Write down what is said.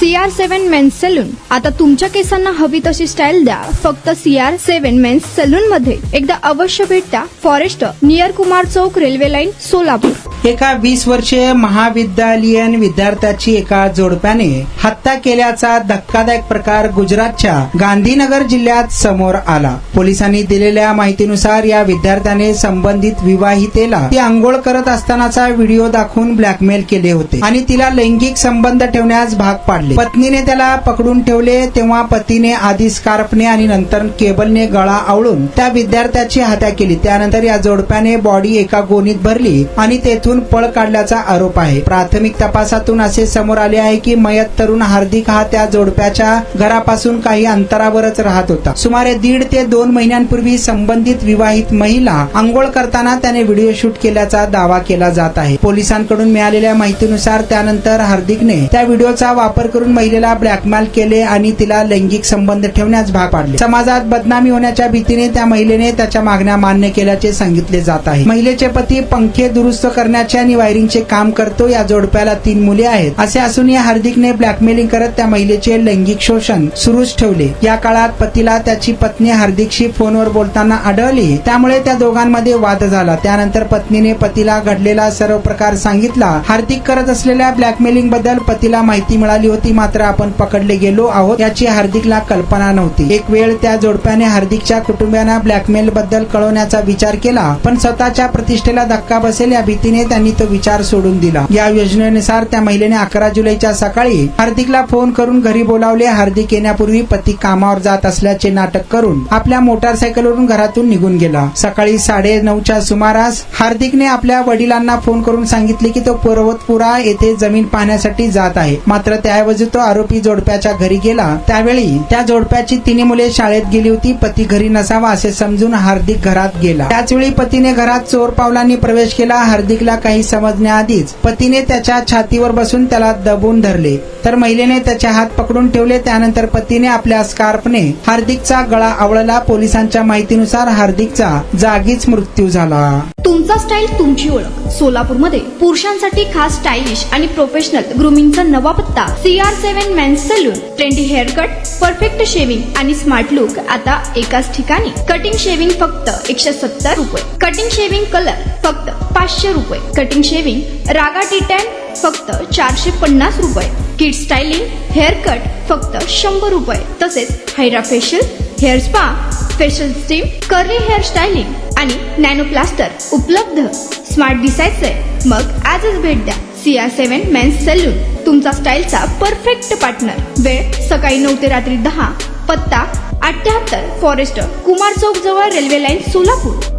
CR7 men's salon. आता तुमच्या केसांना हवी तशी स्टाईल द्या फक्त CR7 मेन्स सलून मध्ये. एकदा अवश्य भेट द्या. फॉरेस्ट नियर कुमार चौक, रेल्वे लाईन, सोलापूर. एका 20 वर्षीय महाविद्यालयीन विद्यार्थ्याची एका जोडप्याने हत्या केल्याचा धक्कादायक प्रकार गुजरातच्या गांधीनगर जिल्ह्यात समोर आला. पोलिसांनी दिलेल्या माहितीनुसार या विद्यार्थ्याने संबंधित विवाहितेला ती आंघोळ करत असतानाचा व्हिडिओ दाखवून ब्लॅकमेल केले होते आणि तिला लैंगिक संबंध ठेवण्यास भाग पाडले. पत्नीने त्याला पकडून ठेवले तेव्हा पतीने आधी स्कार्फने आणि नंतर केबलने गळा आवळून त्या विद्यार्थ्याची हत्या केली. त्यानंतर या जोडप्याने बॉडी एका गोणीत भरली आणि तेथून पळ काढल्याचा आरोप आहे. प्राथमिक तपासातून असे समोर आले आहे की मयत तरुण हार्दिक हा त्या जोडप्याच्या घरापासून काही अंतरावरच राहत होता. सुमारे 1.5 ते 2 महिन्यांपूर्वी संबंधित विवाहित महिला आंघोळ करताना त्याने व्हिडिओ शूट केल्याचा दावा केला जात आहे. पोलिसांकडून मिळालेल्या माहितीनुसार त्यानंतर हार्दिकने त्या व्हिडिओचा वापर करून महिलेला ब्लॅकमेल केले आणि तिला लैंगिक संबंध ठेवण्यास भाग पाडले. समाजात बदनामी होण्याच्या भीतीने त्या महिलेने त्याच्या मागण्या मान्य केल्याचे सांगितले जात आहे. महिलेचे पती पंखे दुरुस्त करण्याचे आणि वायरिंगचे काम करतो. या जोडप्याला 3 मुले आहेत. असे असूनही हार्दिकने ब्लॅकमेलिंग करत त्या महिलेचे लैंगिक शोषण सुरूच ठेवले. या काळात पतीला त्याची पत्नी हार्दिकशी फोनवर बोलताना आढळली, त्यामुळे त्या दोघांमध्ये वाद झाला. त्यानंतर पत्नीने पतीला घडलेला सर्व प्रकार सांगितला. हार्दिक करत असलेल्या ब्लॅकमेलिंग बद्दल पतीला माहिती मिळाली होती, मात्र आपण पकडले गेलो आहोत याची हार्दिकला कल्पना नव्हती. एक वेळ त्या जोडप्याने हार्दिकच्या कुटुंबियांना ब्लॅकमेल बद्दल कळवण्याचा विचार केला, पण स्वतःच्या प्रतिष्ठेला धक्का बसेल या भीतीने त्यांनी तो विचार सोडून दिला. या योजनेनुसार त्या महिलेने 11 जुलैच्या सकाळी हार्दिकला फोन करून घरी बोलावले. हार्दिक येण्यापूर्वी पती कामावर जात असल्याचे नाटक करून आपल्या मोटारसायकलवरून घरातून निघून गेला. सकाळी 9:30च्या सुमारास हार्दिकने आपल्या वडिलांना फोन करून सांगितले की तो पर्वतपुरा येथे जमीन पाहण्यासाठी जात आहे. मात्र त्याऐवजी तो आरोपी जोडप्याच्या घरी गेला. त्यावेळी त्या जोडप्याची 3 मुले शाळेत गेली होती. पती घरी नसावा असे समजून हार्दिक घरात गेला. त्याचवेळी पतीने घरात चोर पावलांनी प्रवेश केला. हार्दिकला काही समजण्याआधीच पतीने त्याच्या छातीवर बसून त्याला दबून धरले, तर महिलेने त्याचे हात पकडून ठेवले. त्यानंतर पतीने आपल्या स्कार्फने हार्दिकचा गळा आवळला. पोलिसांच्या माहितीनुसार हार्दिकचा जागीच मृत्यू झाला. तुमचा स्टाईल तुमची ओळख. सोलापूरमध्ये पुरुषांसाठी खास स्टायलिश आणि प्रोफेशनल ग्रूमिंगचा नवा पत्ता CR7 men's salon. Trendy haircut, perfect shaving आणि स्मार्ट लुक आता एकाच ठिकाणी. कटिंग शेविंग फक्त 170 रुपये. कटिंग शेविंग कलर फक्त 500 रुपये. कटिंग शेविंग रागा टी10 फक्त 450 रुपये. किड स्टायलिंग हेअर कट फक्त 100 रुपये. तसेच hydra facial, hair spa, facial steam, curly hair styling आणि नॅनो प्लास्टर उपलब्ध. स्मार्ट दिसायचंय मग आजच भेट द्या CR7 मेन्स सलून, तुमचा स्टाईलचा परफेक्ट पार्टनर. वेळ सकाळी 9 ते रात्री 10. पत्ता 78 फॉरेस्ट कुमार चौक जवळ, रेल्वे लाईन, सोलापूर.